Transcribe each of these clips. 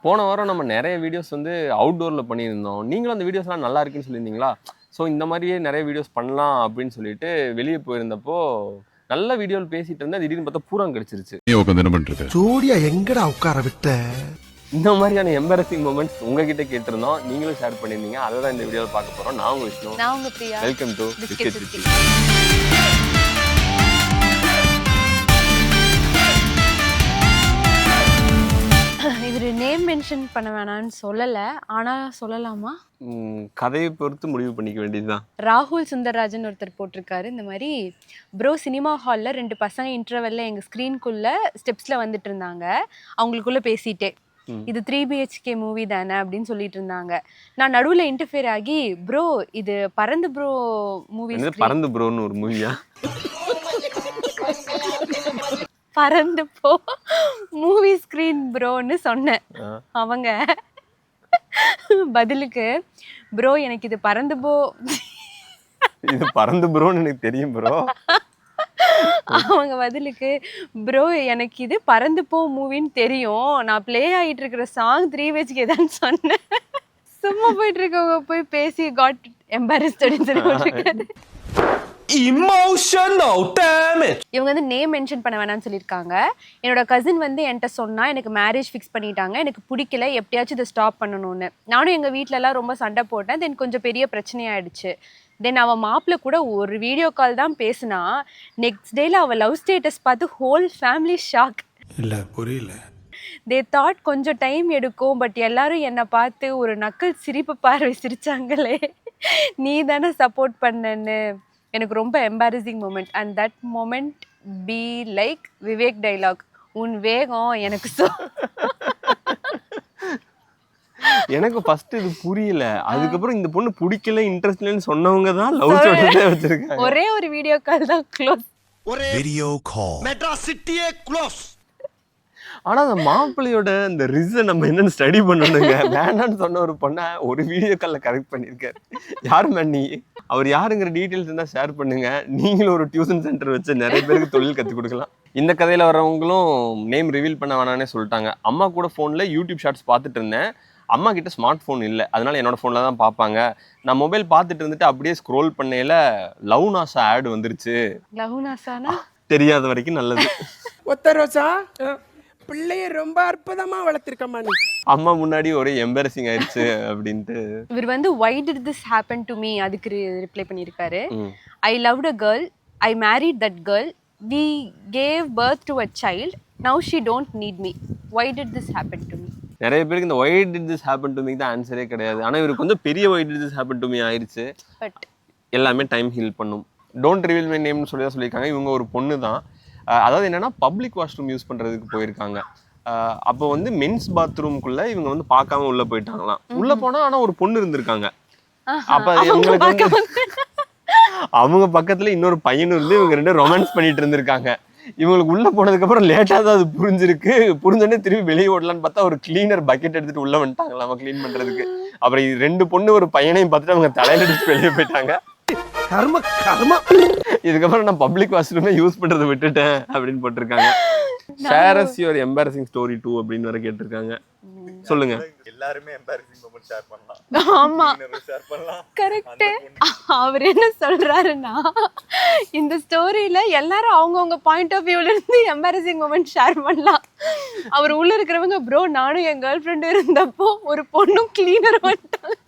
போன வாரம் நம்ம நிறைய வீடியோஸ் வந்து அவுட்டோரில் பண்ணியிருந்தோம். நீங்களும் அந்த வீடியோஸ்லாம் நல்லா இருக்குன்னு சொல்லியிருந்தீங்களா? ஸோ இந்த மாதிரியே நிறைய வீடியோஸ் பண்ணலாம் அப்படின்னு சொல்லிட்டு வெளியே போயிருந்தப்போ நல்ல வீடியோவில் பேசிட்டு இருந்தேன். திடீர்னு பார்த்தா பூரா கிடைச்சிருச்சு. ஜோடியா எங்கடா உட்கார விட்ட? இந்த மாதிரியான எம்பரசிங் மொமெண்ட்ஸ் உங்ககிட்ட கேட்டிருந்தோம். நீங்களும் ஷேர் பண்ணியிருந்தீங்க. அதை தான் இந்த வீடியோவில் பார்க்க போகிறோம். நான் உங்கள் விஷ்ணு. நான் உங்க Priya. Welcome to biscuit city. இவர் நேம் மென்ஷன் பண்ண வேணாம்னு சொல்லல, ஆனா சொல்லலாமா? கதையை பொறுத்து முடிவு பண்ணிக்க வேண்டியதுதான். ராகுல் சுந்தரராஜன் ஒருத்தர் போட்டிருக்காரு இந்த மாதிரி, ப்ரோ சினிமா ஹாலில் 2 பசங்க இன்டர்வெல்ல எங்கள் ஸ்க்ரீனுக்குள்ளே ஸ்டெப்ஸில் வந்துட்டு இருந்தாங்க. அவங்களுக்குள்ளே பேசிட்டே இது 3 BHK மூவி தானே அப்படின்னு சொல்லிட்டு இருந்தாங்க. நான் நடுவில் இன்டர்ஃபியர் ஆகி, ப்ரோ இது பறந்து ப்ரோ மூவி. பறந்து ப்ரோன்னு ஒரு மூவியா? பறந்து போ மூவி ஸ்க்ரீன் ப்ரோன்னு சொன்னேன். அவங்க பதிலுக்கு, ப்ரோ எனக்கு இது பறந்து போ, இது பறந்து ப்ரோன்னு எனக்கு தெரியும் ப்ரோ. அவங்க பதிலுக்கு, ப்ரோ எனக்கு இது பறந்து போ மூவின்னு தெரியும், நான் ப்ளே ஆகிட்டு இருக்கிற சாங் 3 BHK தான் சொன்னேன். சும்மா போயிட்டு இருக்கவங்க போய் பேசி காட் எம்பாரஸ்ட் அப்படின்னு சொல்லி போட்டிருக்காரு. Emotional damage. இவங்க வந்து நேம் மென்ஷன் பண்ண வேணாம்னு சொல்லியிருக்காங்க. என்னோட கசின் வந்து என்கிட்ட சொன்னா எனக்கு மேரேஜ் ஃபிக்ஸ் பண்ணிட்டாங்க, எனக்கு பிடிக்கல, எப்படியாச்சும் இதை ஸ்டாப் பண்ணணும்னு. நானும் எங்கள் வீட்டிலலாம் ரொம்ப சண்டை போட்டேன். தென் கொஞ்சம் பெரிய பிரச்சனையாயிடுச்சு. தென் அவள் மாப்பிள்ள கூட ஒரு வீடியோ கால் தான் பேசினா, நெக்ஸ்ட் டேல அவள் லவ் ஸ்டேட்டஸ் பார்த்து ஹோல் ஃபேமிலி ஷாக். இல்ல புரியல. தே தாட் கொஞ்சம் டைம் எடுக்கும், பட் எல்லாரும் என்னை பார்த்து ஒரு நக்கல் சிரிப்பு பார்வை சிரிச்சாங்களே, நீ தானே சப்போர்ட் பண்ணன்னு. எனக்கு ரொம்ப embarrassing moment. And that moment be like Vivek dialogue, உன் வேகம் எனக்கு எனக்கு ஃபர்ஸ்ட் இது புரியல. அதுக்கப்புறம் இந்த பொண்ணு பிடிக்கல, இன்ட்ரெஸ்ட் இல்லைன்னு சொன்னவங்க தான் லவ் ஸ்டோரியே வச்சிருக்காங்க. ஒரே ஒரு வீடியோ கால் தான் க்ளோஸ். ஒரே வீடியோ கால் மெட்ராஸ் சிட்டியே க்ளோஸ். ஆனா அந்த மாப்பிள்ளையோட இந்த ரீசன் நம்ம என்னன்னு ஸ்டடி பண்ணணுங்க. வேணான்னு சொன்ன ஒரு பொண்ணை ஒரு வீடியோ கால்ல கரெக்ட் பண்ணியிருக்காரு. யாரு மேன் நீ? அவர் யாருங்கிற டீட்டெயில்ஸ் இருந்தால் ஷேர் பண்ணுங்க. நீங்களும் ஒரு டியூஷன் சென்டர் வச்சு நிறைய பேருக்கு தொழில் கற்றுக் கொடுக்கலாம். இந்த கதையில் வரவங்களும் நேம் ரிவீல் பண்ண வேணானே சொல்லிட்டாங்க. அம்மா கூட ஃபோனில் யூடியூப் ஷார்ட்ஸ் பார்த்துட்டு இருந்தேன். அம்மா கிட்ட ஸ்மார்ட் ஃபோன் இல்லை, அதனால என்னோட ஃபோனில் தான் பார்ப்பாங்க. நான் மொபைல் பார்த்துட்டு இருந்துட்டு அப்படியே ஸ்க்ரோல் பண்ணையில லவ் நாசா ஆட் வந்துருச்சு. லவ் நாசானா தெரியாத வரைக்கும் நல்லது. ஒத்த ரோசா பிள்ளைய ரொம்ப அற்புதமா வளர்த்திருக்கம்மா நீ. அம்மா முன்னாடி ஒரே எம்பரசிங் ஆயிடுச்சு அப்படின்ட்டு. இவர் வந்து why did this happen to me அதுக்கு ரிப்ளை பண்ணியிருக்காரு. I loved a girl, I married that girl, we gave birth to a child, now she don't need me, why did this happen to me. நிறைய பேருக்கு இந்த why did this happen to me தான் ஆன்சரே கிடையாது. ஆனால் இவருக்கு கொஞ்சம் பெரிய why did this happen to me ஆயிடுச்சு. பட் எல்லாமே டைம் ஹீல் பண்ணும். டோன்ட் ரிவீல் மை நேம்னு சொல்லி தான் சொல்லியிருக்காங்க. இவங்க ஒரு பொண்ணு தான். அதாவது என்னன்னா பப்ளிக் வாஷ்ரூம் யூஸ் பண்ணுறதுக்கு போயிருக்காங்க. அப்போ வந்து மென்ஸ் பாத்ரூம்குள்ளே இவங்க வந்து பார்க்காம உள்ளே போயிட்டாங்களாம். உள்ளே போனால் ஆனால் ஒரு பொண்ணு இருந்திருக்காங்க. அப்போ இவங்களுக்கு வந்து அவங்க பக்கத்தில் இன்னொரு பையனும் இருந்து இவங்க 2 ரொமான்ஸ் பண்ணிட்டு இருந்திருக்காங்க. இவங்களுக்கு உள்ளே போனதுக்கப்புறம் லேட்டாக தான் அது புரிஞ்சிருக்கு. புரிஞ்சோடனே திரும்பி வெளியே ஓடலான்னு பார்த்தா ஒரு கிளீனர் பக்கெட் எடுத்துட்டு உள்ளே வந்துட்டாங்களா அவங்க க்ளீன் பண்ணுறதுக்கு. அப்புறம் 2 பொண்ணு ஒரு பையனையும் பார்த்துட்டு அவங்க தலையில அடிச்சு வெளியே போயிட்டாங்க. கர்ம கர்ம. இதுக்கப்புறம் நான் பப்ளிக் வாஷ்ரூமே யூஸ் பண்றதை விட்டுட்டேன் அப்படின்னு போட்டிருக்காங்க. Share us your embarrassing story 2 அப்படின்னு வர கேட்டிருக்காங்க. சொல்லுங்க. எல்லாருமே எம்பாரசிங் மொமெண்ட் ஷேர் பண்ணலாம். ஆமா ஷேர் பண்ணலாம். கரெக்ட். அவர் என்ன சொல்றாருன்னா, இந்த ஸ்டோரியில எல்லாரும் அவங்கவுங்க பாயிண்ட் ஆஃப் வியூல இருந்து எம்பாரசிங் மொமெண்ட் ஷேர் பண்ணலாம். அவர் உள்ள இருக்கிறவங்க, ப்ரோ நானும் என் கேர்ள் ஃப்ரெண்டு இருந்தப்போ ஒரு பொண்ணும் கிளீனர் வந்துட்டாங்க,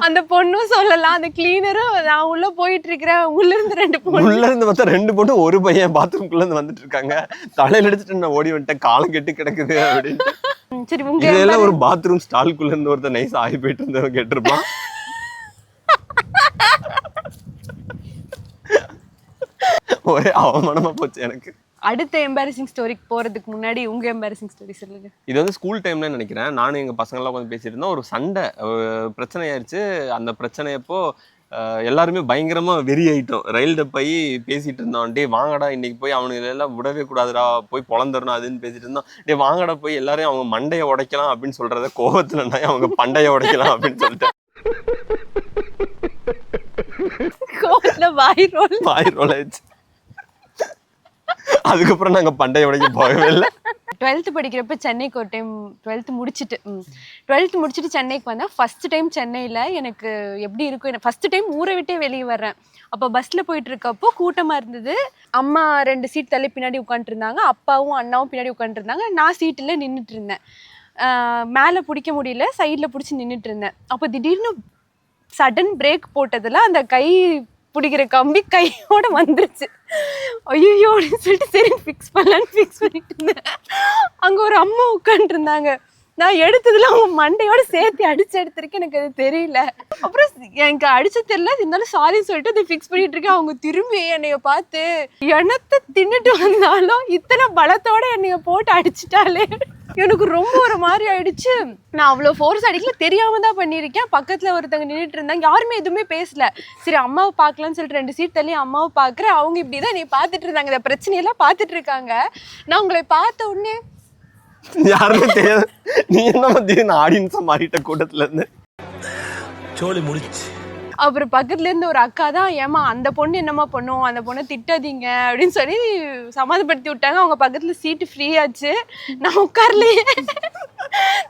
அந்த பொண்ணும் சொல்லலாம், அந்த கிளீனரும் நான் உள்ள போயிட்டு இருக்கிறேன், உள்ள இருந்து 2 பொண்ணு, உள்ள இருந்து பார்த்தா 2 பொண்ணு ஒரு பையன் பாத்ரூம்குள்ள இருந்து வந்துட்டு இருக்காங்க. தலையில அடிச்சுட்டு நான் ஓடி வந்துட்டேன், காலம் கெட்டு கிடக்குது அப்படின்னு. சரி, உங்க இதெல்லாம் ஒரு பாத்ரூம் ஸ்டால்குள்ள இருந்து ஒருத்தர் நைஸ் ஆகி போயிட்டு இருந்தவங்க கேட்டிருப்பான். ஒரே அவமானமா போச்சு எனக்கு. அடுத்த எம்பாரசிங் ஸ்டோரிக்கு போறதுக்கு முன்னாடி உங்க எம்பாரசிங் ஸ்டோரி சொல்லுங்க. இது வந்து ஸ்கூல் டைம்ல நினைக்கிறேன். நானும் எங்க பசங்கள்லாம் கொஞ்சம் பேசிட்டு இருந்தோம். ஒரு சண்டை பிரச்சனை ஆயிடுச்சு. அந்த பிரச்சனையப்போ எல்லாருமே பயங்கரமா வெறி ஆயிட்டோம். ரயில் டப்பை பேசிட்டு இருந்தோம். டே வாங்கடா இன்னைக்கு போய் அவனுக்கு எல்லாம் விடவே கூடாதுடா, போய் பொழந்துடணும் அதுன்னு பேசிட்டு இருந்தோம். டே வாங்கடா போய் எல்லாரையும் அவங்க மண்டையை உடைக்கலாம் அப்படின்னு சொல்றத கோவத்துல நான் அவங்க பண்டையை உடைக்கலாம் அப்படின்னு சொல்லிட்டேன். வாய் ரோல் ஆயிடுச்சு. அதுக்கப்புறம் நாங்க பண்டைய உடைக்க போகவே இல்லை. 12th படிக்கிறப்ப சென்னைக்கு ஒரு டைம் 12th முடிச்சுட்டு சென்னைக்கு வந்தேன். ஃபர்ஸ்ட் டைம் சென்னையில் எனக்கு எப்படி இருக்கும், எனக்கு ஃபர்ஸ்ட் டைம் ஊரை விட்டே வெளியே வர்றேன். அப்போ பஸ்ஸில் போயிட்டு இருக்கப்போ கூட்டமாக இருந்தது. அம்மா 2 சீட் தள்ளி பின்னாடி உட்காந்துருந்தாங்க, அப்பாவும் அண்ணாவும் பின்னாடி உட்காந்துருந்தாங்க. நான் சீட்டில் நின்றுட்டு இருந்தேன். மேலே பிடிக்க முடியல, சைடில் பிடிச்சி நின்றுட்டு இருந்தேன். அப்போ திடீர்னு சடன் பிரேக் போட்டதில் அந்த கை பிடிக்கிற கம்பி கையோட வந்துருச்சு. ஐயோ அப்படின்னு சொல்லிட்டு சரி ஃபிக்ஸ் பண்ணிட்டு இருந்தேன். அங்கே ஒரு அம்மா உட்காந்துட்டு இருந்தாங்க. நான் எடுத்ததுல அவங்க மண்டையோட சேர்த்து எடுத்திருக்கேன், எனக்கு அது தெரியல. அப்புறம் எனக்கு அடிச்சு தெரியல, இருந்தாலும் சாரி சொல்லிட்டு அதை ஃபிக்ஸ் பண்ணிட்டு இருக்கேன். அவங்க திரும்பி என்னைய பார்த்து எண்ணத்தை தின்னுட்டு வந்தாலும் இத்தனை பலத்தோட என்னைய போட்டு அடிச்சுட்டாலே எனக்கு ரொம்ப ஒரு மாதிரி ஆயிடுச்சு. நான் அவ்வளோ ஃபோர்ஸ் அடிக்கல, தெரியாம தான் பண்ணியிருக்கேன். பக்கத்துல ஒருத்தவங்க நின்றுட்டு இருந்தாங்க, யாருமே எதுவுமே பேசல. சரி அம்மாவை பார்க்கலாம்னு சொல்லிட்டு 2 சீட் தள்ளி அம்மாவை பார்க்குறேன். அவங்க இப்படிதான் நீ பார்த்துட்டு இருந்தாங்க, இந்த பிரச்சனையெல்லாம் பார்த்துட்டு இருக்காங்க. நான் உங்களை பார்த்த உடனே யாருமே தெரியாது. நீ என்ன திடீர்னு ஆடியன்ஸா மாறிட்ட கூட்டத்துல இருந்து. சோலி முடிச்சு. அப்புறம் பக்கத்துல இருந்து ஒரு அக்கா தான், ஏமா அந்த பொண்ணு என்னம்மா பண்ணும், அந்த பொண்ணை திட்டாதீங்க அப்படின்னு சொல்லி சமாதானப்படுத்தி விட்டாங்க. அவங்க பக்கத்துல சீட்டு ஃப்ரீ ஆச்சு. நான் உட்கார்லையே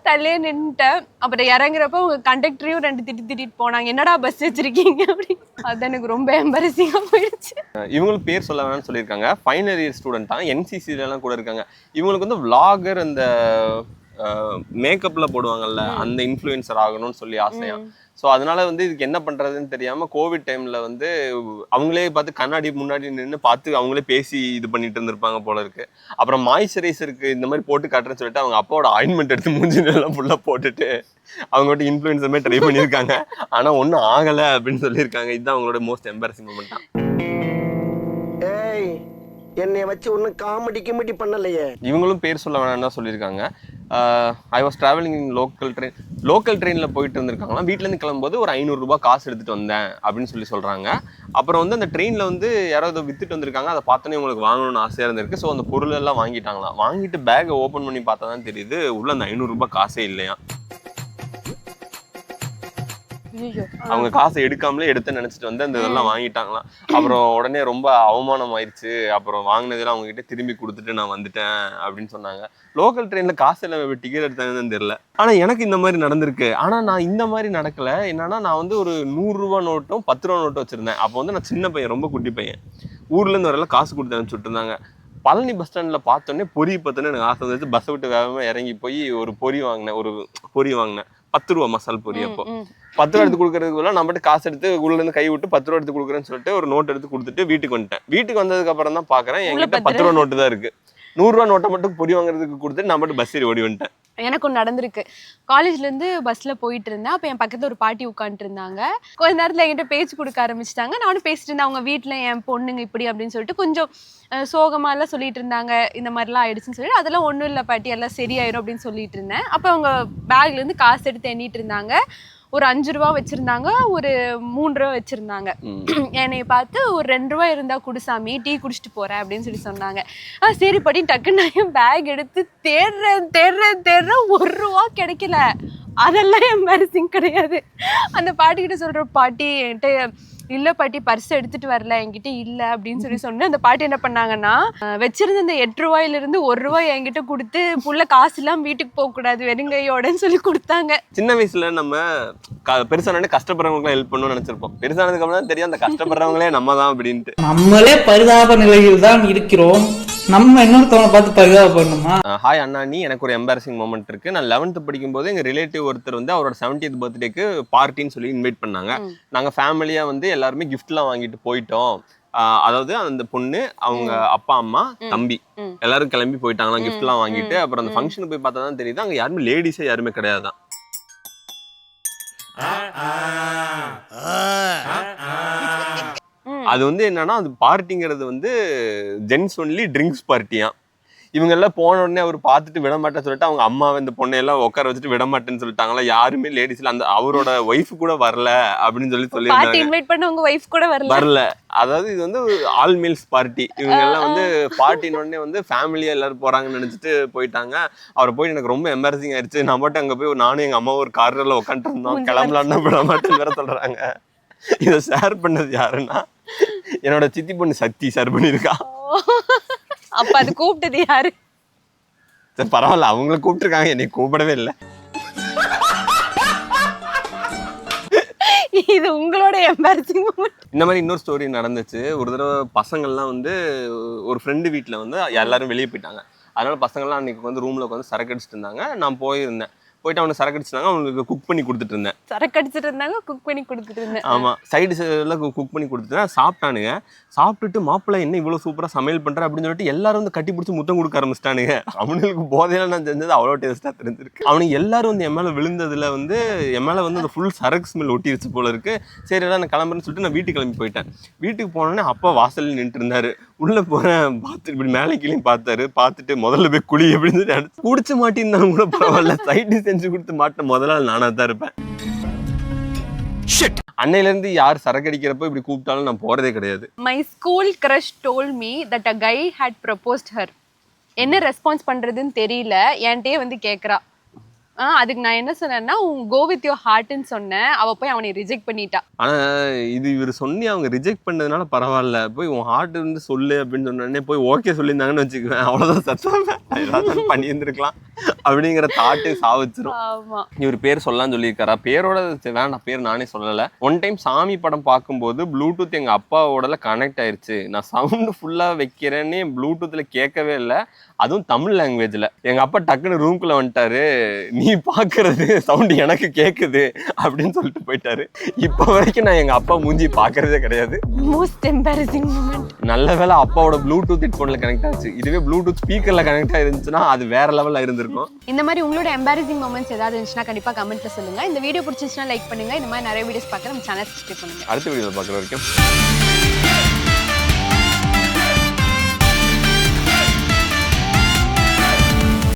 தள்ளியே நின்றுட்டேன். அப்புறம் இறங்குறப்ப அவங்க கண்டக்டரையும் 2 திட்டிட்டு போனாங்க, என்னடா பஸ் வச்சிருக்கீங்க அப்படின்னு. அது எனக்கு ரொம்ப எம்பரசிங்கா போயிடுச்சு. இவங்களுக்கு பேர் சொல்ல வேணாம்னு சொல்லியிருக்காங்க. ஃபைனல் இயர் ஸ்டூடெண்ட் தான், என்சிசில எல்லாம் கூட இருக்காங்க. இவங்களுக்கு வந்து vlogger, அந்த மேக்கப்ல போடுவாங்கல்ல, அந்த இன்ஃப்ளூயன்சர் ஆகணும்னு சொல்லி ஆசையா. ஸோ அதனால வந்து இதுக்கு என்ன பண்றதுன்னு தெரியாம கோவிட் டைம்ல வந்து அவங்களே பார்த்து கண்ணாடி முன்னாடி நின்று பார்த்து அவங்களே பேசி இது பண்ணிட்டு இருந்திருப்பாங்க போல இருக்கு. அப்புறம் மாய்ஸ்சரைசருக்கு இந்த மாதிரி போட்டு காட்டுறேன்னு சொல்லிட்டு அவங்க அப்பாவோட ஆயின்மெண்ட் எடுத்து மூஞ்சினெல்லாம் ஃபுல்லா போட்டுட்டு அவங்ககிட்ட இன்ஃப்ளூயன்சருமே ட்ரை பண்ணியிருக்காங்க. ஆனா ஒன்றும் ஆகலை அப்படின்னு சொல்லியிருக்காங்க. இதுதான் அவங்களோட மோஸ்ட் எம்பாரசிங் மூமெண்ட் தான். என்னை வச்சு ஒன்றும் காமெடி பண்ணலையே. இவங்களும் பேர் சொல்ல வேணாம்னு தான் சொல்லியிருக்காங்க. I was travelling in local ட்ரெயினில் போயிட்டு இருந்திருக்காங்களாம். வீட்டிலேருந்து கிளம்பும்போது ஒரு 500 ரூபாய் காசு எடுத்துகிட்டு வந்தேன் அப்படின்னு சொல்கிறாங்க. அப்புறம் வந்து அந்த ட்ரெயினில் வந்து யாராவது வித்துட்டு வந்திருக்காங்க, அதை பார்த்தோன்னே உங்களுக்கு வாங்கணும்னு ஆசையாக இருந்திருக்கு. ஸோ அந்த பொருள் எல்லாம் வாங்கிட்டாங்களாம். வாங்கிட்டு பேக்கை ஓப்பன் பண்ணி பார்த்தா தான் தெரியுது உள்ள அந்த 500 ரூபாய் காசே இல்லையா. அவங்க காசை எடுக்காமலே எடுத்து நினைச்சிட்டு வந்து அந்த இதெல்லாம் வாங்கிட்டாங்களாம். அப்புறம் உடனே ரொம்ப அவமானம் ஆயிடுச்சு. அப்புறம் வாங்கினதெல்லாம் அவங்க கிட்ட திரும்பி கொடுத்துட்டு நான் வந்துட்டேன் அப்படின்னு சொன்னாங்க. லோக்கல் ட்ரெயின்ல காசு எல்லாம் டிக்கெட் எடுத்தாங்கன்னு தெரியல. ஆனா எனக்கு இந்த மாதிரி நடந்திருக்கு. ஆனா நான் இந்த மாதிரி நடக்கல. என்னன்னா, நான் வந்து ஒரு 100 ரூபாய் நோட்டும் 10 ரூபா நோட்டும் வச்சிருந்தேன். அப்போ வந்து நான் சின்ன பையன், ரொம்ப குட்டி பையன். ஊர்ல இருந்து வரல காசு கொடுத்து அனுப்பிச்சுட்டு இருந்தாங்க. பழனி பஸ் ஸ்டாண்ட்ல பார்த்தோன்னே பொரி பார்த்தோன்னே எனக்கு ஆசை வந்துச்சு. பஸ்ஸை விட்டு வேகமா இறங்கி போய் ஒரு பொரி வாங்கினேன். 10 ரூபா மசால் பொரி. அப்போ 10 ரூபா எடுத்து கொடுக்கறதுக்குள்ள நான் மட்டும் காசு எடுத்து உள்ள இருந்து கை விட்டு 10 ரூபா எடுத்து கொடுக்குறேன்னு சொல்லிட்டு ஒரு நோட் எடுத்து கொடுத்துட்டு வீட்டுக்கு வந்துட்டேன். வீட்டுக்கு வந்ததுக்கு அப்புறம் தான் பாக்குறேன் என்கிட்ட 10 ரூபா நோட்டு தான் இருக்கு. 100 ரூபா நோட்டை மட்டும் பொரி வாங்குறதுக்கு கொடுத்துட்டு நான் மட்டும் பஸ் ஏறி ஓடி வந்துட்டேன். எனக்கு ஒன்று நடந்திருக்கு. காலேஜ்லேருந்து பஸ்ஸில் போயிட்டு இருந்தேன். அப்போ என் பக்கத்தில் ஒரு பாட்டி உட்காந்துட்டு இருந்தாங்க. கொஞ்ச நேரத்தில் என்கிட்ட பேச்சு கொடுக்க ஆரம்பிச்சிட்டாங்க. நானும் பேசிட்டு இருந்தேன். அவங்க வீட்டில் என் பொண்ணுங்க இப்படி அப்படின்னு சொல்லிட்டு கொஞ்சம் சோகமாலாம் சொல்லிட்டு இருந்தாங்க. இந்த மாதிரிலாம் ஆயிடுச்சுன்னு சொல்லிட்டு, அதெல்லாம் ஒன்றும் இல்லை பாட்டி, எல்லாம் சரியாயிரும் அப்படின்னு சொல்லிட்டு இருந்தேன். அப்போ அவங்க பேக்லேருந்து காசு எடுத்து எண்ணிட்டு இருந்தாங்க. ஒரு 5 ரூபா வச்சிருந்தாங்க, ஒரு 3 ரூபா வச்சிருந்தாங்க. என்னை பார்த்து ஒரு 2 ரூபா இருந்தா குடிசாமி, டீ குடிச்சிட்டு போறேன் அப்படின்னு சொல்லி சொன்னாங்க. சரி பாட்டி, டக்குன்னு நான் பேக் எடுத்து தேடுறேன் 1 ரூபா கிடைக்கல. அதெல்லாம் எம்பாரசிங் கிடையாது. அந்த பாட்டிக்கிட்ட சொல்ற, பாட்டி என்கிட்ட இல்ல பாட்டி, பர்ஸ் எடுத்துட்டு வரல, என்கிட்ட இல்ல அப்படின்னு சொல்லி சொன்னேன். அந்த பாட்டி என்ன பண்ணாங்கன்னா, வச்சிருந்த இந்த 8 ரூபாயிலிருந்து 1 ரூபாய் என்கிட்ட கொடுத்து, புள்ள காசு எல்லாம் வீட்டுக்கு போக கூடாது வெறுங்கையோடன்னு சொல்லி கொடுத்தாங்க. சின்ன வயசுல நம்ம பெருசானே கஷ்டப்படுறவங்களுக்கு ஹெல்ப் பண்ணணும்னு நினைச்சிருப்போம். பெருசானதுக்கு அப்புறம் தான் தெரியும் அந்த கஷ்டப்படுறவங்களே நம்ம தான் அப்படின்ட்டு. நம்மளே பரிதாப நிலையில் தான் இருக்கிறோம், நம்ம இன்னொருத்தவங்க பார்த்து பரிதாபப்படணுமா? ஹாய் அண்ணாணி, எனக்கு ஒரு எம்பாரசிங் மொமெண்ட் இருக்கு. நான் 11th படிக்கும்போது எங்க ரிலேட்டிவ் ஒருத்தர் வந்து அவரோட 70th பர்த்டேக்கு பார்ட்டின்னு சொல்லி இன்வைட் பண்ணாங்க. நாங்க ஃபேமிலியா வந்து எல்லாருமே கிஃப்ட்லாம் வாங்கிட்டு போயிட்டோம். அதாவது அந்த பொண்ணு, அவங்க அப்பா அம்மா தம்பி எல்லாரும் கிளம்பி போயிட்டாங்களாம் கிஃப்ட்லாம் வாங்கிட்டு. அப்புறம் அந்த ஃபங்க்ஷனுக்கு போய் பார்த்தா தான் தெரியுது அங்க யாருமே லேடிஸே யாருமே கிடையாதான். அது வந்து என்னன்னா, அது பார்ட்டிங்கிறது வந்து ஜென்ஸ் ஒன்லி ட்ரிங்க்ஸ் பார்ட்டியா. இவங்க எல்லாம் போன உடனே அவர் பார்த்துட்டு விட மாட்டேன்னு சொல்லிட்டு அவங்க அம்மாவை இந்த பொண்ணையெல்லாம் உட்கார வச்சுட்டு விட மாட்டேன்னு சொல்லிட்டாங்களா. யாருமே லேடிஸ்ல அந்த அவரோட ஒய்ஃப் கூட வரல அப்படின்னு வரல. அதாவது இது வந்து ஆல் மீல்ஸ் பார்ட்டி. இவங்க எல்லாம் வந்து பார்ட்டின்னு உடனே வந்து ஃபேமிலியா எல்லாரும் போறாங்கன்னு நினைச்சிட்டு போயிட்டாங்க. அவரை போய் எனக்கு ரொம்ப எம்பாரசிங் ஆயிடுச்சு. நான் மட்டும் அங்க போய் நானும் எங்க அம்மா ஒரு கார்ல உட்காந்துட்டு இருந்தோம். கிளம்பலான்னு விட மாட்டேன்னு வேற சொல்றாங்க. இதை ஷேர் பண்ணது யாருன்னா என்னோட சித்தி பொண்ணு சக்தி ஷேர் பண்ணியிருக்கா. அப்ப அது கூப்பிட்டது யாரு? சரி பரவாயில்ல, அவங்கள கூப்பிட்டுருக்காங்க, என்னை கூப்பிடவே இல்லை. இது உங்களோட எம்பாரசிங் மூமெண்ட். இந்த மாதிரி இன்னொரு ஸ்டோரி நடந்துச்சு. ஒரு தடவை பசங்கள்லாம் வந்து ஒரு ஃப்ரெண்டு வீட்டில் வந்து எல்லாரும் வெளியே போயிட்டாங்க. அதனால பசங்கள்லாம் அன்றைக்கி வந்து ரூமில் உட்காந்து சரக்கு அடிச்சுட்டு இருந்தாங்க. நான் போயிருந்தேன். போயிட்டு அவனுக்கு சரக்கு அடிச்சிட்டாங்க, அவங்களுக்கு குக் பண்ணி கொடுத்துட்டு இருந்தேன். சரக்கு அடிச்சிட்டு இருந்தாங்க, குக் பண்ணி கொடுத்துட்டு இருந்தேன். ஆமாம், சைடு எல்லாம் குக் பண்ணி கொடுத்துட்டேன். சாப்பிட்டானுங்க. சாப்பிட்டுட்டு மாப்பிள்ளை என்ன இவ்வளோ சூப்பராக சமையல் பண்ணுற அப்படின்னு சொல்லிட்டு எல்லாரும் வந்து கட்டி பிடிச்சி முத்தம் கொடுக்க ஆரம்பிச்சிட்டானுங்க. அவனுக்கு போதையெல்லாம் நான் செஞ்சது அவ்வளோ டேஸ்ட்டாக தெரிஞ்சிருக்கு. அவனுக்கு எல்லாரும் வந்து என் மேலே விழுந்ததில் வந்து என் மேலே வந்து அந்த ஃபுல் சரக்கு ஸ்மெல் ஒட்டிருச்சு போல இருக்கு. சரி எல்லாம் நான் கிளம்புறேன்னு சொல்லிட்டு நான் வீட்டுக்கு கிளம்பி போயிட்டேன். வீட்டுக்கு போனோடனே அப்பா வாசலில் நின்றுட்டு இருந்தாரு. உள்ளே போகிறேன், பார்த்துட்டு இப்படி மேலே கீழே பார்த்துட்டு முதல்ல போய் குழி அப்படின்னு சொல்லி குடிச்சு மாட்டிருந்தாலும் கூட பரவாயில்ல, சைடு செஞ்சு கொடுத்து மாட்ட முதல்ல நானாக தான் இருப்பேன். அன்னையிலேருந்து யார் சரக்கு அடிக்கிறப்போ இப்படி கூப்பிட்டாலும் நான் போகிறதே கிடையாது. My school crush told me that a guy had proposed her. என்ன ரெஸ்பான்ஸ் பண்றதுன்னு தெரியல, என்கிட்டயே வந்து கேட்குறா. அதுக்கு நான் என்ன சொன்னேன்னா, கோ வித் யோர் ஹார்ட்னு சொன்னேன். அவ போய் அவனை ரிஜெக்ட் பண்ணிட்டா. ஆனால் இது இவர் சொன்னி அவங்க ரிஜெக்ட் பண்ணதுனால பரவாயில்ல, போய் உன் ஹார்ட் இருந்து சொல்லு அப்படின்னு சொன்னோடனே போய் ஓகே சொல்லியிருந்தாங்கன்னு வச்சுக்குவேன், அவ்வளோதான் சத்தம் ஏதாவது பண்ணியிருந்துருக்கலாம் அப்படிங்கிற தாட்டு சாவிச்சிரும். ஆமா, இவர் பேர் சொல்லலாம்னு சொல்லியிருக்காரா? பேரோட வேண்டாம், பேர் நானே சொல்லலை. ஒன் டைம் சாமி படம் பார்க்கும்போது ப்ளூடூத் எங்கள் அப்பாவோட கனெக்ட் ஆயிடுச்சு. நான் சவுண்டு ஃபுல்லாக வைக்கிறேன்னு ப்ளூடூத்தில் கேட்கவே இல்லை, அதுவும் தமிழ் லாங்குவேஜில். எங்கள் அப்பா டக்குன்னு ரூம்குள்ளே வந்துட்டாரு, நீ பார்க்கறது சவுண்டு எனக்கு கேட்குது அப்படின்னு சொல்லிட்டு போயிட்டாரு. இப்போ வரைக்கும் நான் எங்கள் அப்பா மூஞ்சி பார்க்கறதே கிடையாது. Most embarrassing moment. நல்ல வேளை அப்பாவோட ப்ளூடூத் ஹெட்ஃபோனில் கனெக்ட் ஆச்சு. இதுவே ப்ளூடூத் ஸ்பீக்கரில் கனெக்ட் ஆயிருந்துச்சுன்னா அது வேற லெவலில் இருந்திருக்கும். இந்த மாதிரி உங்களோட எம்பாரசிங் மூமெண்ட்ஸ் ஏதாவது இருந்துச்சுன்னா கண்டிப்பாக கமெண்ட்ல சொல்லுங்க. இந்த வீடியோ பிடிச்சிருந்துச்சுன்னா லைக் பண்ணுங்க. இந்த மாதிரி நிறைய வீடியோஸ் பார்க்க நம்ம சேனல் சப்ஸ்கிரைப் பண்ணுங்க. அடுத்த வீடியோவில் பார்க்குற வரைக்கும்